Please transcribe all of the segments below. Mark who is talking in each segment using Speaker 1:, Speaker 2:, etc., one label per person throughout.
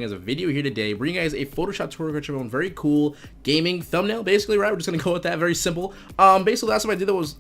Speaker 1: guys a video here today, bringing you guys a Photoshop tutorial, very cool gaming thumbnail, basically, right? We're just gonna go with that, very simple. Basically, last time I did that was,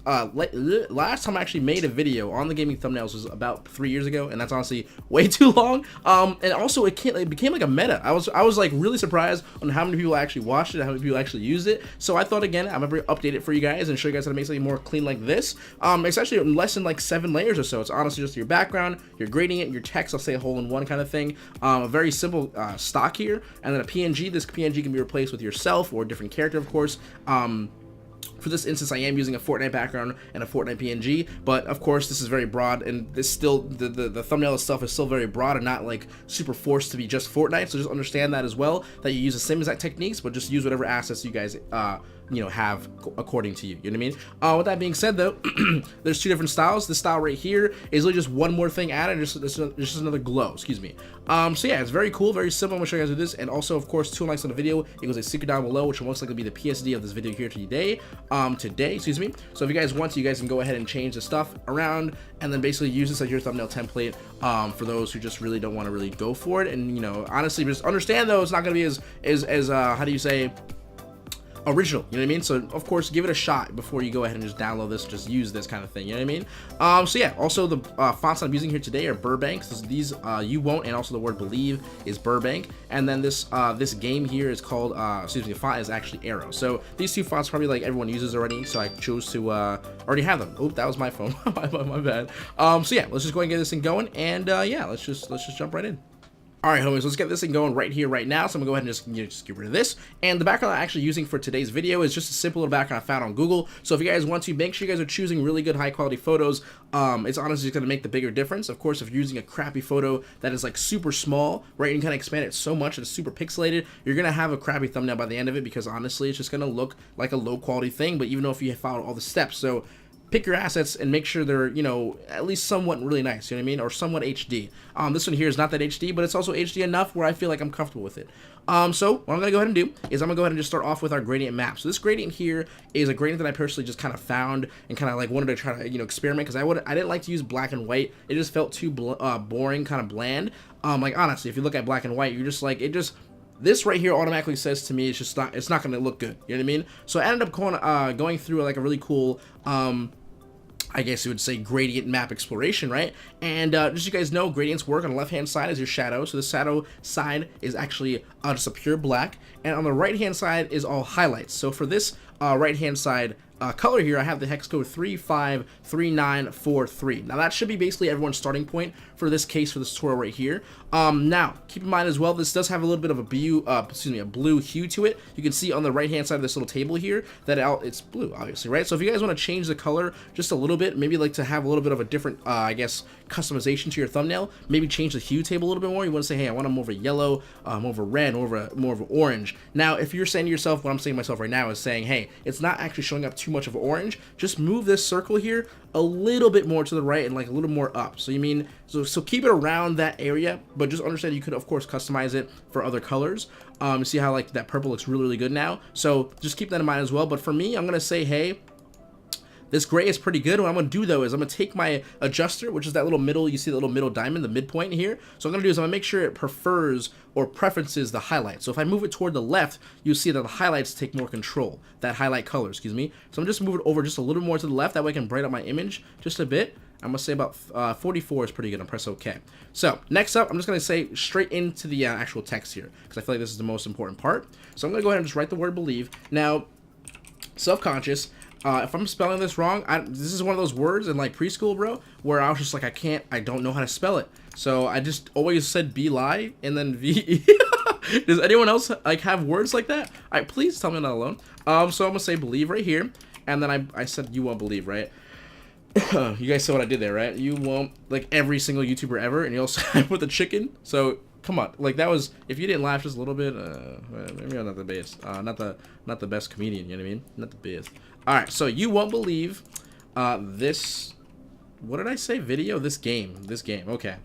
Speaker 1: last time I actually made a video on the gaming thumbnails was about 3 years ago, and that's honestly way too long. And also it became like a meta. I was like really surprised on how many people actually watched it, how many people actually used it. So I thought, again, I'm gonna update it for you guys and show you guys how to make something more clean like this. It's actually less than like 7 layers or so. It's honestly just your background, your gradient, your text, I'll say a hole in one kind of thing. A very simple stock here, and then a PNG. This PNG can be replaced with yourself or a different character, of course. For this instance, I am using a Fortnite background and a Fortnite PNG, but of course this is very broad, and this still the thumbnail itself is still very broad and not like super forced to be just Fortnite. So just understand that as well, that you use the same exact techniques, but just use whatever assets you guys you know, have according to you. You know what I mean? With that being said, though, there's 2 different styles. This style right here is really just one more thing added, just another glow. Excuse me. So yeah, it's very cool, very simple. I'm gonna show you guys with this, and also, of course, 2 likes on the video equals a secret down below, which will most likely be the PSD of this video here today. Excuse me. So if you guys want to, you guys can go ahead and change the stuff around, and then basically use this as your thumbnail template. For those who just really don't want to really go for it, and you know, honestly, just understand though, it's not gonna be as how do you say, original, you know what I mean? So of course, give it a shot before you go ahead and just download this, just use this kind of thing, you know what I mean? So yeah, also the fonts I'm using here today are Burbank. These you won't, and also the word believe is Burbank, and then this this game here is called excuse me, the font is actually Arrow. So these 2 fonts probably like everyone uses already, so I chose to already have them. Oh, that was my phone. my bad. So yeah, let's just go ahead and get this thing going, and yeah, let's just jump right in. Alright, homies, let's get this thing going right here, right now. So I'm gonna go ahead and just get rid of this. And the background I'm actually using for today's video is just a simple little background I found on Google. So if you guys want to, make sure you guys are choosing really good, high quality photos. It's honestly just gonna make the bigger difference. Of course, if you're using a crappy photo that is like super small, right, and you kind of expand it so much that it's super pixelated, you're gonna have a crappy thumbnail by the end of it, because honestly, it's just gonna look like a low quality thing, but even though if you followed all the steps. So pick your assets and make sure they're, you know, at least somewhat really nice, you know what I mean, or somewhat HD. This one here is not that HD, but it's also HD enough where I feel like I'm comfortable with it. So what I'm gonna go ahead and do is I'm gonna go ahead and just start off with our gradient map. So this gradient here is a gradient that I personally just kind of found and kind of like wanted to try to, you know, experiment, because I didn't like to use black and white. It just felt too boring, kind of bland. Like honestly, if you look at black and white, you're just like, this right here automatically says to me it's not gonna look good, you know what I mean? So I ended up going through like a really cool I guess you would say gradient map exploration, right? And just so you guys know, gradients work on the left-hand side as your shadow. So the shadow side is actually just a pure black, and on the right-hand side is all highlights. So for this right-hand side color here, I have the hex code 353943. Now that should be basically everyone's starting point for this case, for this tutorial right here. Now keep in mind as well, this does have a little bit of a blue hue to it. You can see on the right hand side of this little table here that it's blue, obviously, right? So if you guys want to change the color just a little bit, maybe like to have a little bit of a different I guess customization to your thumbnail, maybe change the hue table a little bit more. You want to say, hey, I want more of a yellow, more of a red, more of an orange. Now if you're saying to yourself, what I'm saying to myself right now is saying, hey, it's not actually showing up too much of orange, just move this circle here a little bit more to the right and like a little more up. So you mean, so keep it around that area, but just understand you could of course customize it for other colors. See how like that purple looks really, really good now. So just keep that in mind as well. But for me, I'm gonna say, hey, this gray is pretty good. What I'm going to do, though, is I'm going to take my adjuster, which is that little middle, you see the little middle diamond, the midpoint here. So what I'm going to do is I'm going to make sure it prefers or preferences the highlight. So if I move it toward the left, you'll see that the highlights take more control, that highlight color, excuse me. So I'm just move it over just a little more to the left. That way I can brighten up my image just a bit. I'm going to say about 44 is pretty good, and press OK. So next up, I'm just going to say straight into the actual text here, because I feel like this is the most important part. So I'm going to go ahead and just write the word believe. Now, self-conscious. If I'm spelling this wrong, this is one of those words in like preschool, bro, where I was just like, I don't know how to spell it. So I just always said be-lie and then V. Does anyone else like have words like that? All right, please tell me I'm not alone. So I'm gonna say believe right here, and then I said you won't believe, right? You guys saw what I did there, right? You won't, like every single YouTuber ever, and you also with the chicken. So come on, like that was, if you didn't laugh just a little bit, maybe I'm not the best, not the best comedian, you know what I mean? Not the best. All right, so you won't believe this. What did I say? Video? This game. Okay.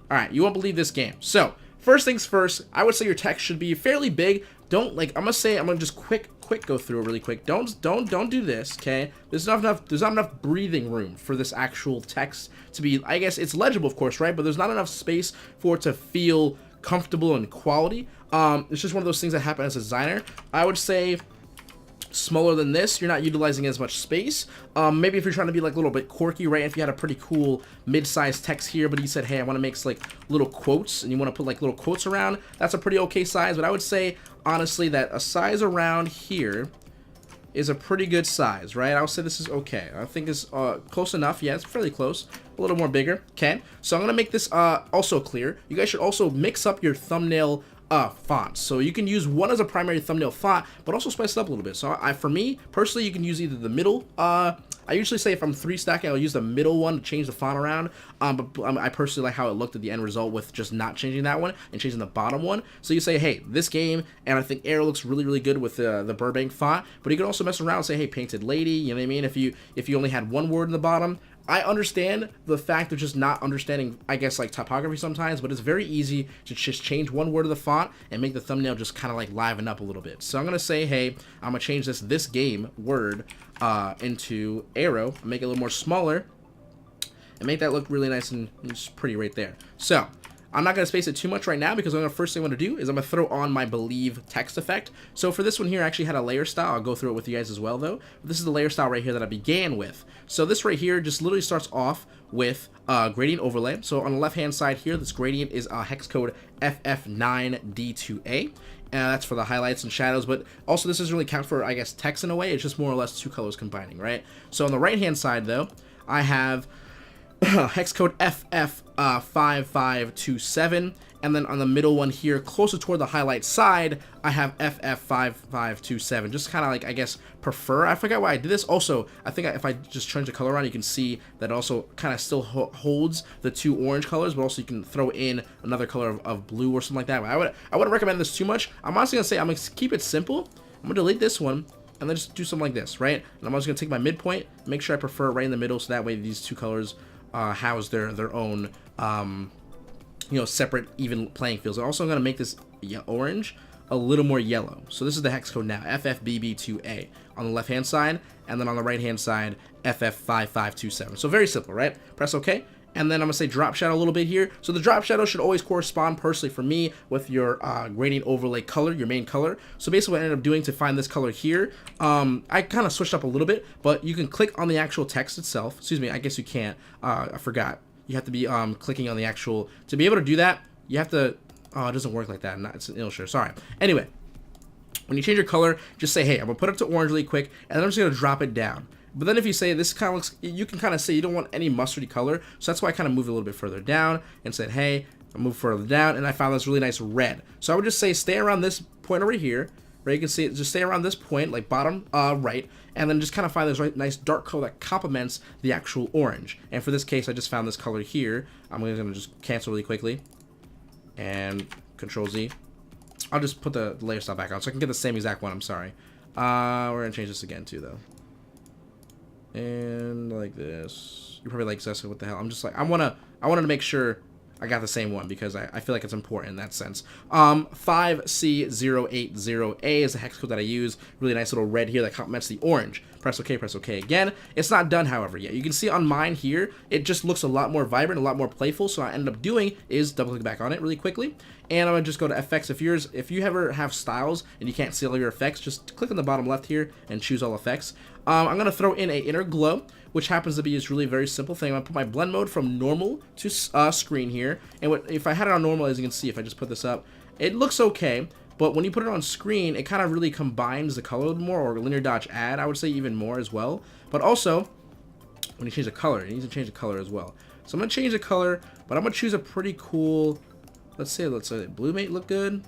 Speaker 1: All right, you won't believe this game. So first things first, I would say your text should be fairly big. Don't like. I'm gonna just quick go through it really quick. Don't do this. Okay. There's not enough breathing room for this actual text to be. I guess it's legible, of course, right? But there's not enough space for it to feel comfortable and quality. It's just one of those things that happen as a designer. I would say smaller than this, you're not utilizing as much space. Maybe if you're trying to be like a little bit quirky, right? If you had a pretty cool mid-sized text here, but you said, hey, I want to make like little quotes, and you want to put like little quotes around, that's a pretty okay size. But I would say honestly that a size around here is a pretty good size, right? I would say this is okay. I think it's close enough. Yeah, it's fairly close. A little more bigger. Okay, so I'm gonna make this also clear. You guys should also mix up your thumbnail fonts. So you can use one as a primary thumbnail font, but also spice it up a little bit. So for me personally, you can use either the middle. I usually say if I'm 3 stacking, I'll use the middle one to change the font around. But I personally like how it looked at the end result with just not changing that one and changing the bottom one. So you say, hey, this game, and I think Air looks really, really good with the Burbank font. But you can also mess around and say, hey, Painted Lady. You know what I mean? If you only had one word in the bottom. I understand the fact of just not understanding, I guess, like typography sometimes, but it's very easy to just change one word of the font and make the thumbnail just kind of like liven up a little bit. So I'm going to say, hey, I'm going to change this game word into arrow, make it a little more smaller, and make that look really nice and just pretty right there. So I'm not going to space it too much right now because the first thing I'm going to do is I'm going to throw on my believe text effect. So for this one here, I actually had a layer style. I'll go through it with you guys as well, though. But this is the layer style right here that I began with. So this right here just literally starts off with gradient overlay. So on the left-hand side here, this gradient is hex code FF9D2A. That's for the highlights and shadows, but also this doesn't really count for, I guess, text in a way. It's just more or less 2 colors combining, right? So on the right-hand side, though, I have hex code FF5527, and then on the middle one here, closer toward the highlight side, I have FF5527. Just kind of like, I guess, prefer. I forgot why I did this. Also, I think if I just change the color around, you can see that it also kind of still holds the 2 orange colors, but also you can throw in another color of blue or something like that. I wouldn't recommend this too much. I'm honestly gonna say I'm gonna keep it simple. I'm gonna delete this one and then just do something like this, right? And I'm just gonna take my midpoint, make sure I prefer it right in the middle, so that way these 2 colors house their own separate even playing fields. I'm also going to make this orange a little more yellow. So this is the hex code now, FFBB2A on the left hand side, and then on the right hand side FF5527. So very simple, right? Press OK, and then I'm gonna say drop shadow a little bit here. So the drop shadow should always correspond personally for me with your gradient overlay color, your main color. So basically what I ended up doing to find this color here, I kind of switched up a little bit, but you can click on the actual text itself. Excuse me, I guess you can't. I forgot. You have to be clicking on the actual, to be able to do that, you have to, oh, it doesn't work like that. It's an Illustrator, sorry. Anyway, when you change your color, just say, hey, I'm gonna put it to orange really quick, and then I'm just gonna drop it down. But then if you say this kind of looks, you can kind of say you don't want any mustardy color, so that's why I kind of moved a little bit further down and said, hey, I moved further down, and I found this really nice red. So I would just say stay around this point over here, right? You can see it, just stay around this point, like bottom right, and then just kind of find this nice dark color that complements the actual orange. And for this case, I just found this color here. I'm gonna just cancel really quickly, and Control Z. I'll just put the layer style back on so I can get the same exact one. I'm sorry. We're gonna change this again too, though. And like this. You're probably like, Seso, what the hell? I'm just like, I wanted to make sure I got the same one because I feel like it's important in that sense. 5C080A is the hex code that I use. Really nice little red here that complements the orange. Press OK, press OK again. It's not done, however, yet. You can see on mine here, it just looks a lot more vibrant, a lot more playful. So what I ended up doing is double click back on it really quickly. And I'm gonna just go to effects. If you ever have styles and you can't see all your effects, just click on the bottom left here and choose all effects. I'm gonna throw in a inner glow, which happens to be this really very simple thing. I'm gonna put my blend mode from normal to screen here. And if I had it on normal, as you can see, if I just put this up, it looks okay. But when you put it on screen, it kind of really combines the color a little more, or linear dodge add, I would say even more as well. But also, when you change the color, you need to change the color as well. So I'm gonna change the color, but I'm gonna choose a pretty cool, let's say blue mate look good.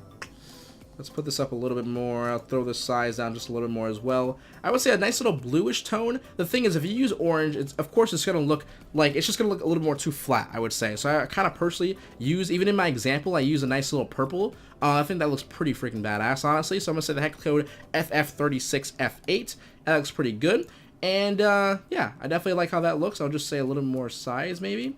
Speaker 1: Let's put this up a little bit more. I'll throw the size down just a little bit more as well. I would say a nice little bluish tone. The thing is, if you use orange, of course it's going to look like, it's just going to look a little more too flat, I would say. So I kind of personally use, even in my example, I use a nice little purple. I think that looks pretty freaking badass, honestly. So I'm going to say the hex code FF36F8. That looks pretty good. And yeah, I definitely like how that looks. I'll just say a little more size maybe.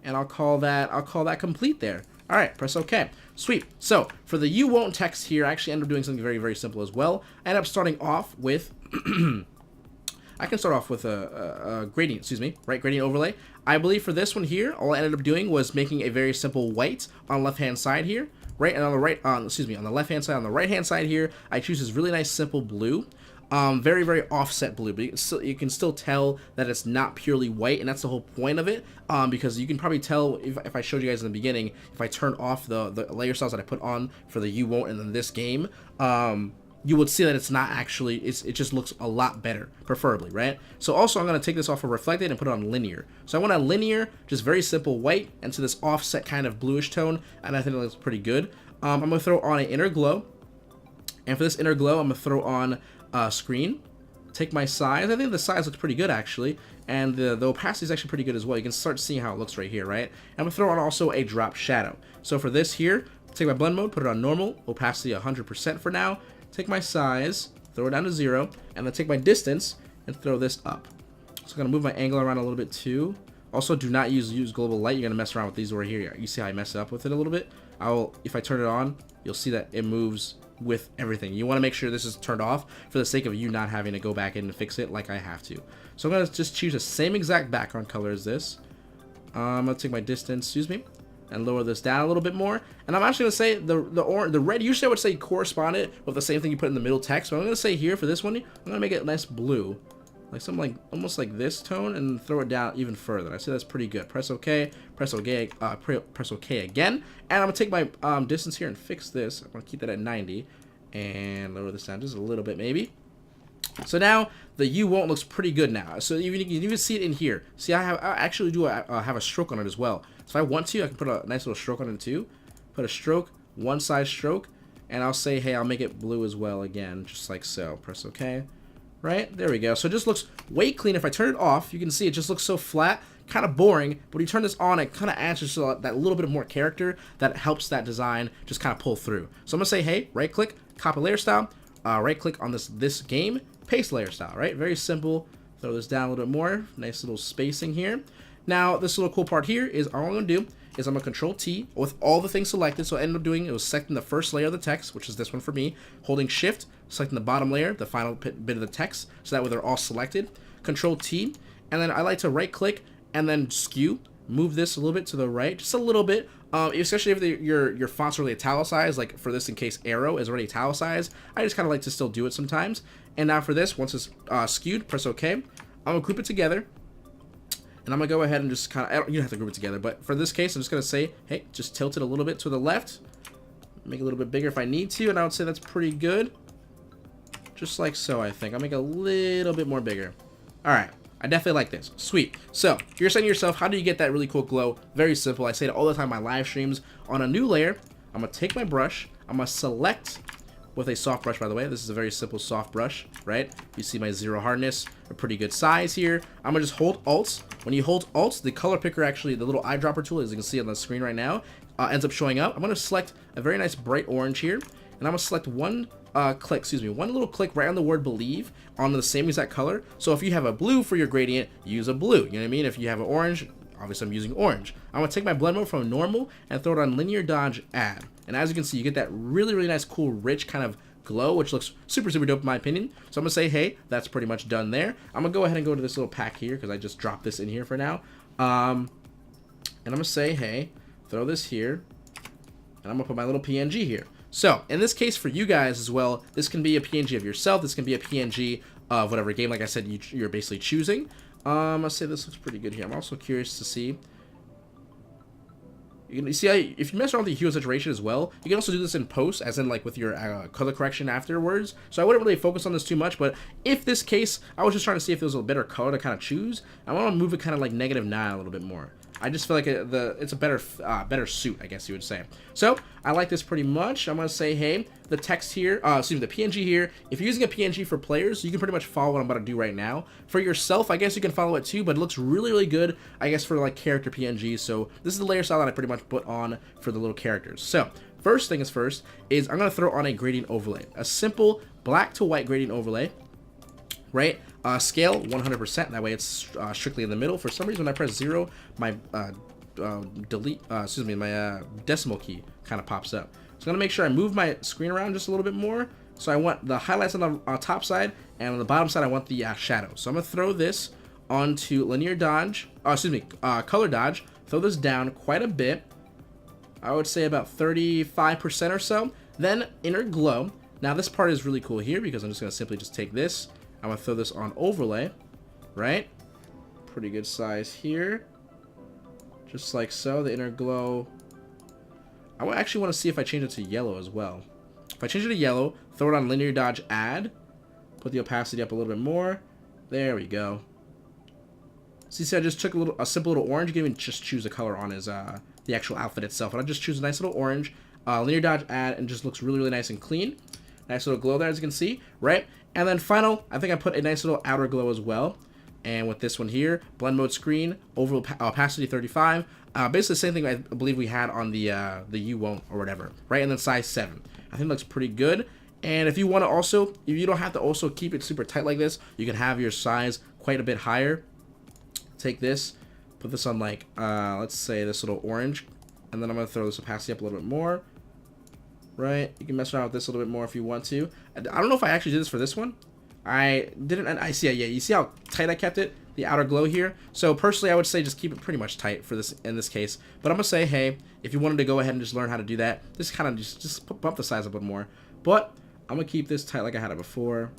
Speaker 1: And I'll call that complete there. All right, press OK. Sweet. So for the you won't text here, I actually end up doing something very, very simple as well. I end up starting off with, I I can start off with a gradient, excuse me, right, gradient overlay. I believe for this one here, all I ended up doing was making a very simple white on the left-hand side here, right, and on the right, excuse me, on the left-hand side, on the right-hand side here, I choose this really nice simple blue. Very, very offset blue, but you can still tell that it's not purely white, and that's the whole point of it, because you can probably tell, if I showed you guys in the beginning, if I turn off the layer styles that I put on for the You Won't and then this game, you would see that it's not actually, it just looks a lot better, preferably, right? So also I'm going to take this off of reflected and put it on linear. So I want a linear, just very simple white, into this offset kind of bluish tone, and I think it looks pretty good. I'm going to throw on an inner glow, and for this inner glow, I'm going to throw on screen. Take my size. I think the size looks pretty good, actually, and the opacity is actually pretty good as well. You can start seeing how it looks right here, right? I'm going to throw on also a drop shadow. So for this here, take my blend mode, put it on normal, opacity 100% for now. Take my size, throw it down to 0, and then take my distance and throw this up. So I'm going to move my angle around a little bit too. Also, do not use global light. You're going to mess around with these over here. You see how I mess up with it a little bit? If I turn it on, you'll see that it moves with everything. You want to make sure this is turned off for the sake of you not having to go back in and fix it like I have to. So I'm going to just choose the same exact background color as this. I'm going to take my distance, excuse me, and lower this down a little bit more. And I'm actually going to say the red, usually I would say corresponded with the same thing you put in the middle text. But I'm going to say here for this one, I'm going to make it nice blue. Like something like, almost like this tone, and throw it down even further. I say that's pretty good. Press OK, press OK, press OK again. And I'm going to take my distance here and fix this. I'm going to keep that at 90. And lower this down just a little bit maybe. So now the You Won't looks pretty good now. So you can even see it in here. See, I actually do have a stroke on it as well. So if I want to, I can put a nice little stroke on it too. Put a stroke, one side stroke, and I'll say, hey, I'll make it blue as well again, just like so. Press OK. Right, there we go. So it just looks way clean. If I turn it off, you can see it just looks so flat, kind of boring. But when you turn this on, it kind of adds just that little bit of more character that helps that design just kind of pull through. So I'm gonna say, hey, right click, copy layer style, right click on this game, paste layer style. Right, very simple. Throw this down a little bit more. Nice little spacing here. Now this little cool part here is all I'm gonna do is I'm gonna Control T with all the things selected. So I ended up doing it was selecting the first layer of the text, which is this one for me, holding Shift, selecting the bottom layer, the final bit of the text, so that way they're all selected. Control T, and then I like to right click and then skew, move this a little bit to the right, just a little bit. Especially if your font's really italicized, like for this in case Arrow is already italicized, I just kind of like to still do it sometimes. And now for this, once it's skewed, press OK. I'm gonna group it together. And I'm going to go ahead and just kind of, you don't have to group it together, but for this case, I'm just going to say, hey, just tilt it a little bit to the left. Make it a little bit bigger if I need to, and I would say that's pretty good. Just like so, I think. I'll make it a little bit more bigger. All right. I definitely like this. Sweet. So, you're saying to yourself, how do you get that really cool glow? Very simple. I say it all the time in my live streams. On a new layer, I'm going to take my brush. I'm going to select with a soft brush, by the way. This is a very simple soft brush, right? You see my zero hardness, a pretty good size here. I'm gonna just hold Alt. When you hold Alt, the color picker actually, the little eyedropper tool, as you can see on the screen right now, ends up showing up. I'm gonna select a very nice bright orange here, and I'm gonna select one little click right on the word believe on the same exact color. So if you have a blue for your gradient, use a blue. You know what I mean? If you have an orange, obviously I'm using orange. I'm gonna take my blend mode from normal and throw it on linear dodge add. And as you can see, you get that really, really nice, cool, rich kind of glow, which looks super, super dope in my opinion. So I'm gonna say, hey, that's pretty much done there. I'm gonna go ahead and go to this little pack here because I just dropped this in here for now. And I'm gonna say, hey, throw this here, and I'm gonna put my little PNG here. So in this case for you guys as well, this can be a PNG of yourself. This can be a PNG of whatever game, like I said, you're basically choosing. I'll say this looks pretty good here. I'm also curious to see. You see, if you mess around with the hue and saturation as well, you can also do this in post, as in like with your color correction afterwards. So I wouldn't really focus on this too much, but if this case, I was just trying to see if there was a better color to kind of choose. I want to move it kind of like -9 a little bit more. I just feel like it's a better suit, I guess you would say. So I like this pretty much. I'm gonna say, hey, the text here, excuse me, the PNG here. If you're using a PNG for players, you can pretty much follow what I'm about to do right now. For yourself, I guess you can follow it too, but it looks really, really good, I guess, for like character PNGs. So this is the layer style that I pretty much put on for the little characters. So first thing is first is I'm gonna throw on a gradient overlay, a simple black to white gradient overlay. Right, scale 100%. That way it's strictly in the middle. For some reason, when I press 0, my my decimal key kind of pops up. So I'm gonna make sure I move my screen around just a little bit more, So I want the highlights on the top side, and on the bottom side I want the shadow. So I'm gonna throw this onto linear dodge, color dodge. Throw this down quite a bit. I would say about 35% or so. Then inner glow. Now this part is really cool here because I'm just gonna simply just take this. I'm gonna throw this on overlay, right? Pretty good size here. Just like so, the inner glow. I actually want to see if I change it to yellow as well. If I change it to yellow, throw it on linear dodge add, put the opacity up a little bit more. There we go. See, I just took a simple little orange. You can even just choose a color on his the actual outfit itself. And I just choose a nice little orange, linear dodge add, and just looks really, really nice and clean. Nice little glow there, as you can see, right? And then final, I think I put a nice little outer glow as well. And with this one here, blend mode screen, overall opacity 35. Basically the same thing I believe we had on the you won't or whatever, right? And then size 7. I think it looks pretty good. And if you want to also, if you don't have to also keep it super tight like this, you can have your size quite a bit higher. Take this, put this on like, let's say this little orange, and then I'm going to throw this opacity up a little bit more, right? You can mess around with this a little bit more if you want to. I don't know if I actually did this for this one. I didn't, and I see it, yeah, you see how tight I kept it? The outer glow here. So personally, I would say just keep it pretty much tight for this, in this case. But I'm going to say, hey, if you wanted to go ahead and just learn how to do that, just kind of just bump the size up a bit more. But I'm going to keep this tight like I had it before.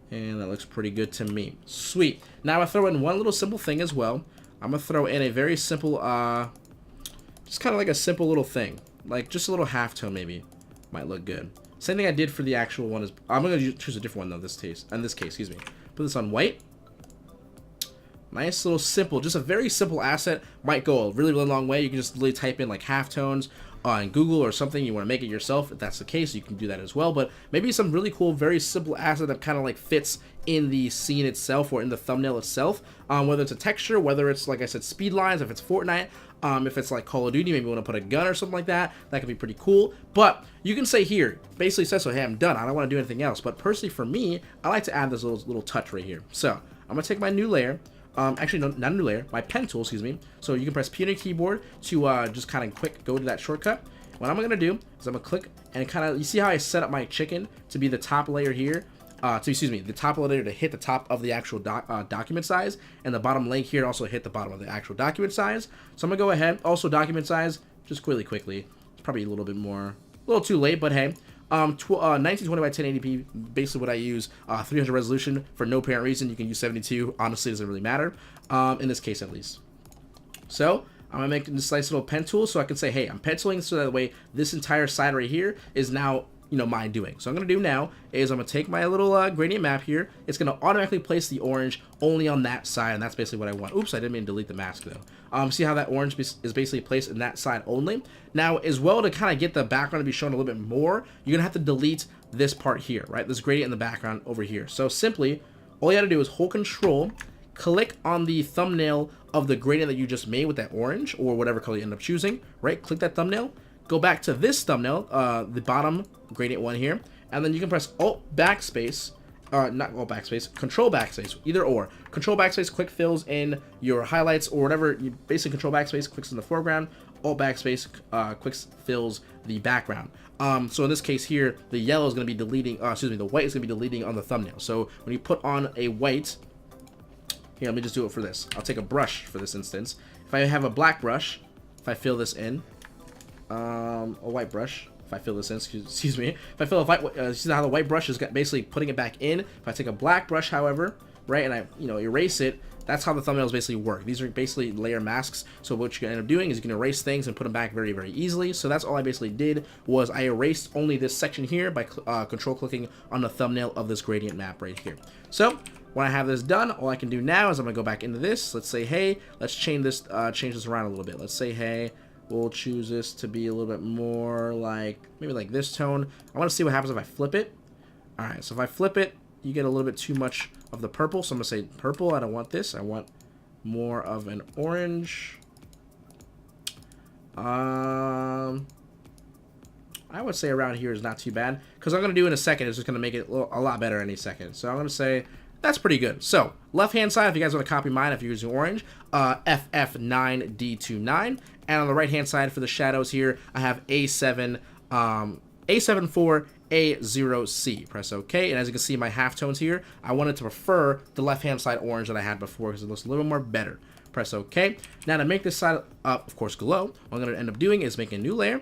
Speaker 1: And that looks pretty good to me. Sweet. Now I throw in one little simple thing as well. I'm going to throw in a very simple, just kind of like a simple little thing. Like just a little halftone maybe. Might look good. Same thing I did for the actual one is, I'm going to choose a different one though, in this case, excuse me. Put this on white. Nice little simple, just a very simple asset. Might go a really, really long way. You can just literally type in like halftones on Google or something. You want to make it yourself. If that's the case, you can do that as well. But maybe some really cool, very simple asset that kind of like fits in the scene itself or in the thumbnail itself. Whether it's a texture, whether it's, like I said, speed lines, if it's Fortnite, if it's like Call of Duty, maybe you want to put a gun or something like that. That could be pretty cool. But you can say here, basically says, so hey, I'm done. I don't want to do anything else. But personally for me, I like to add this little touch right here. So I'm going to take my new layer. Actually, no, not a new layer, my pen tool, excuse me. So you can press P on your keyboard to just kind of quick go to that shortcut. What I'm going to do is I'm going to click and kind of, you see how I set up my chicken to be the top layer here? The top layer to hit the top of the actual document size, and the bottom link here also hit the bottom of the actual document size. So I'm going to go ahead, also document size, just quickly. It's probably a little bit more, a little too late, but hey. 1920 by 1080p, basically what I use. 300 resolution for no apparent reason. You can use 72. Honestly, it doesn't really matter. In this case, at least. So I'm gonna make this nice little pen tool, so I can say, hey, I'm penciling, so that way this entire side right here is now, you know, my doing. So I'm gonna do now is I'm gonna take my little gradient map here. It's gonna automatically place the orange only on that side, and that's basically what I want. Oops, I didn't mean to delete the mask though. See how that orange is basically placed in that side only. Now, as well, to kind of get the background to be shown a little bit more, you're gonna have to delete this part here, right? This gradient in the background over here. So simply, all you gotta do is hold Control, click on the thumbnail of the gradient that you just made with that orange or whatever color you end up choosing, right? Click that thumbnail, go back to this thumbnail, the bottom gradient one here, and then you can press Alt Backspace, not Alt Backspace, Control Backspace, either or. Control Backspace quick fills in your highlights or whatever. You basically Control Backspace clicks in the foreground, Alt Backspace quick fills the background. So in this case here, the yellow is going to be deleting, the white is going to be deleting on the thumbnail. So when you put on a white, here, let me just do it for this. I'll take a brush for this instance. If I have a black brush, if I fill this in, a white brush, if I fill this in, excuse me, if I fill a white, see how the white brush is basically putting it back in. If I take a black brush, however, right, and I, erase it, that's how the thumbnails basically work. These are basically layer masks. So what you're gonna end up doing is you can erase things and put them back very, very easily. So that's all I basically did, was I erased only this section here by control clicking on the thumbnail of this gradient map right here. So when I have this done, all I can do now is I'm gonna go back into this. Let's say, hey, let's change this around a little bit. Let's say, hey, we'll choose this to be a little bit more like, maybe like this tone. I wanna see what happens if I flip it. All right, so if I flip it, you get a little bit too much of the purple. So I'm gonna say purple, I don't want this. I want more of an orange. I would say around here is not too bad, because I'm gonna do in a second is just gonna make it a lot better any second. So I'm gonna say that's pretty good. So left hand side, if you guys want to copy mine, if you're using orange, FF9D29, and on the right hand side for the shadows here, I have A7, A74, A0C. Press OK, and as you can see, my halftones here, I wanted to prefer the left-hand side orange that I had before because it looks a little more better. Press OK. Now to make this side up, of course, glow, what I'm going to end up doing is making a new layer.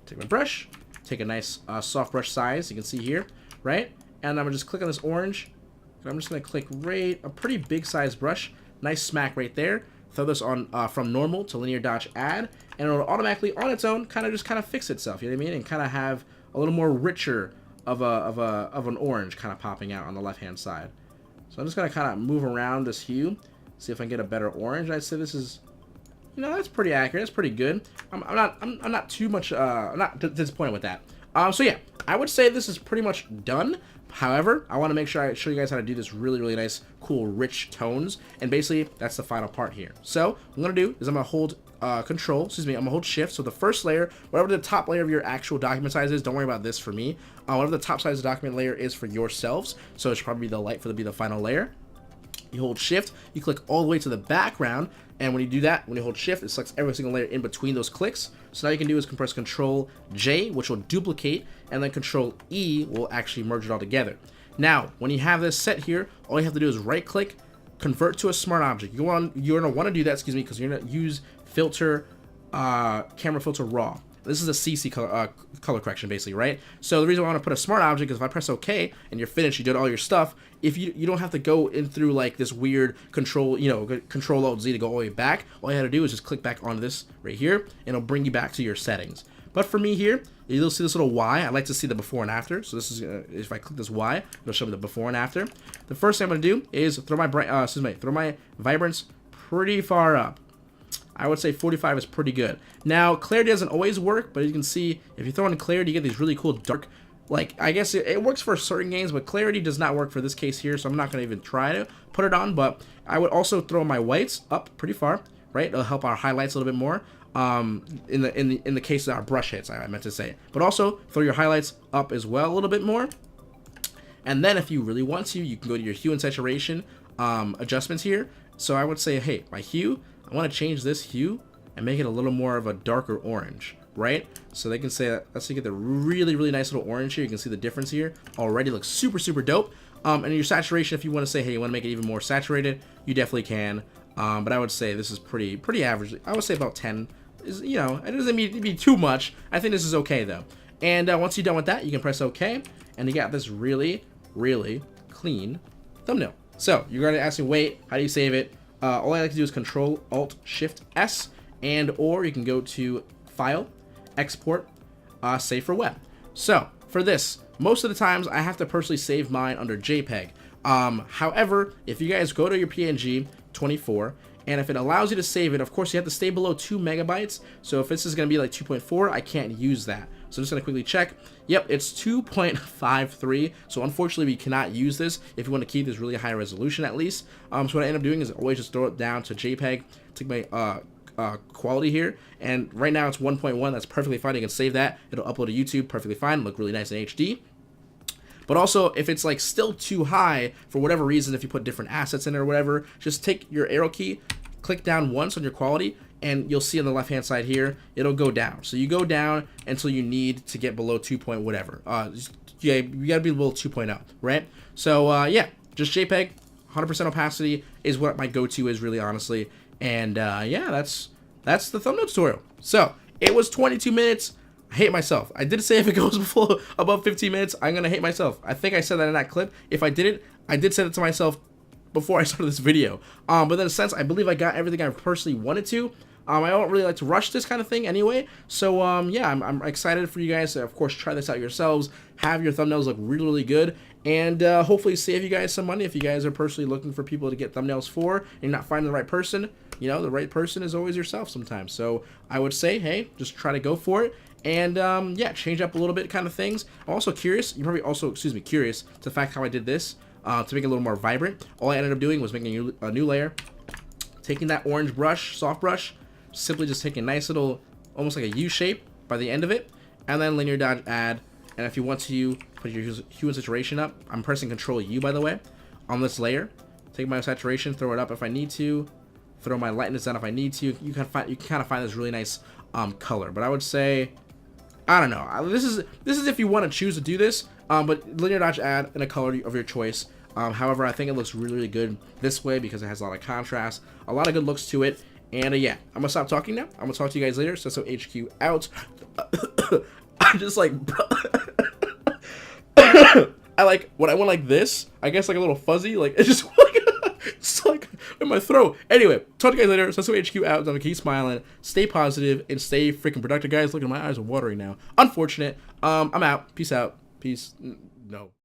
Speaker 1: Take my brush, take a nice soft brush size, you can see here, right? And I'm going to just click on this orange, and I'm just going to click right, a pretty big size brush, nice smack right there. Throw this on from normal to linear dodge add, and it'll automatically, on its own, kind of fix itself, you know what I mean? And kind of have a little more richer of an orange kind of popping out on the left-hand side. So I'm just going to kind of move around this hue, see if I can get a better orange. I'd say this is, you know, that's pretty accurate. That's pretty good. I'm not too much, I'm not disappointed with that. So yeah, I would say this is pretty much done. However, I want to make sure I show you guys how to do this really nice, cool, rich tones. And basically, that's the final part here. So what I'm going to do is I'm going to hold Control, I'm going to hold Shift. So the first layer, whatever the top layer of your actual document size is, don't worry about this for me. Whatever the top size of the document layer is for yourselves. So it should probably be the light be the final layer. You hold Shift, you click all the way to the background, and when you do that, when you hold Shift, it selects every single layer in between those clicks. So now you can do is press Control J, which will duplicate, and then Control E will actually merge it all together. Now, when you have this set here, all you have to do is right click, convert to a smart object. You're gonna want to do that, because you're gonna use filter, camera filter raw. This is a CC color correction, basically, right? So the reason why I want to put a smart object is if I press OK and you're finished, you did all your stuff. If you don't have to go in through like this weird Control Alt Z to go all the way back. All you have to do is just click back on this right here, and it'll bring you back to your settings. But for me here, you'll see this little Y. I like to see the before and after. So this is if I click this Y, it'll show me the before and after. The first thing I'm gonna do is throw my vibrance pretty far up. I would say 45 is pretty good. Now, clarity doesn't always work, but as you can see, if you throw in clarity, you get these really cool dark, like, I guess it works for certain games, but clarity does not work for this case here, so I'm not going to even try to put it on. But I would also throw my whites up pretty far, right? It'll help our highlights a little bit more. In the case of our brush hits, I meant to say. But also, throw your highlights up as well a little bit more. And then if you really want to, you can go to your hue and saturation adjustments here. So I would say, hey, my hue, I want to change this hue and make it a little more of a darker orange, right? So they can say that, let's get the really nice little orange here. You can see the difference here already looks super dope. And your saturation, if you want to say, hey, you want to make it even more saturated, you definitely can. But I would say this is pretty average. I would say about 10 is, you know, it doesn't need to be too much. I think this is okay though. And once you're done with that, you can press OK, and you got this really clean thumbnail. So you're going to ask me, wait, how do you save it? All I like to do is Control Alt Shift S, or you can go to File, Export, Save for Web. So for this, most of the times I have to personally save mine under JPEG. However, if you guys go to your PNG 24, and if it allows you to save it, of course you have to stay below 2 megabytes. So if this is going to be like 2.4, I can't use that. So I'm just going to quickly check. Yep, it's 2.53. So unfortunately, we cannot use this if you want to keep this really high resolution at least. So what I end up doing is always just throw it down to JPEG, take my quality here, and right now it's 1.1. That's perfectly fine. You can save that. It'll upload to YouTube perfectly fine, look really nice in HD. But also, if it's like still too high for whatever reason, if you put different assets in it or whatever, just take your arrow key, click down once on your quality, and you'll see on the left hand side here, it'll go down. So you go down until you need to get below 2 point whatever. Yeah, you gotta be below 2.0, right? So yeah, just JPEG, 100% opacity is what my go-to is, really honestly. And yeah, that's the thumbnail tutorial. So it was 22 minutes. I hate myself. I did say if it goes above 15 minutes, I'm gonna hate myself. I think I said that in that clip. If I didn't, I did say it to myself before I started this video. But then since I believe I got everything I personally wanted to, I don't really like to rush this kind of thing anyway. So yeah, I'm excited for you guys to, of course, try this out yourselves. Have your thumbnails look really good, and hopefully save you guys some money if you guys are personally looking for people to get thumbnails for and you're not finding the right person. You know, the right person is always yourself sometimes. So I would say, hey, just try to go for it. And yeah, change up a little bit kind of things. I'm also curious, you're probably also, curious to the fact how I did this to make it a little more vibrant. All I ended up doing was making a new layer, taking that orange brush, soft brush, simply just taking a nice little, almost like a U shape by the end of it, and then linear dodge add. And if you want to put your hue and saturation up, I'm pressing Control U, by the way, on this layer. Take my saturation, throw it up if I need to, throw my lightness down if I need to. You can kind of find this really nice color. But I would say, I don't know. This is if you want to choose to do this. But linear dodge add in a color of your choice. However, I think it looks really, really good this way because it has a lot of contrast, a lot of good looks to it. And yeah, I'm gonna stop talking now. I'm gonna talk to you guys later. Seso HQ out. I'm just like, I like when I went like this. I guess like a little fuzzy. Like it's just like it's like in my throat. Anyway, talk to you guys later. Seso HQ out. I'm gonna keep smiling, stay positive, and stay freaking productive, guys. Look at my eyes are watering now. Unfortunate. I'm out. Peace out. Peace. No.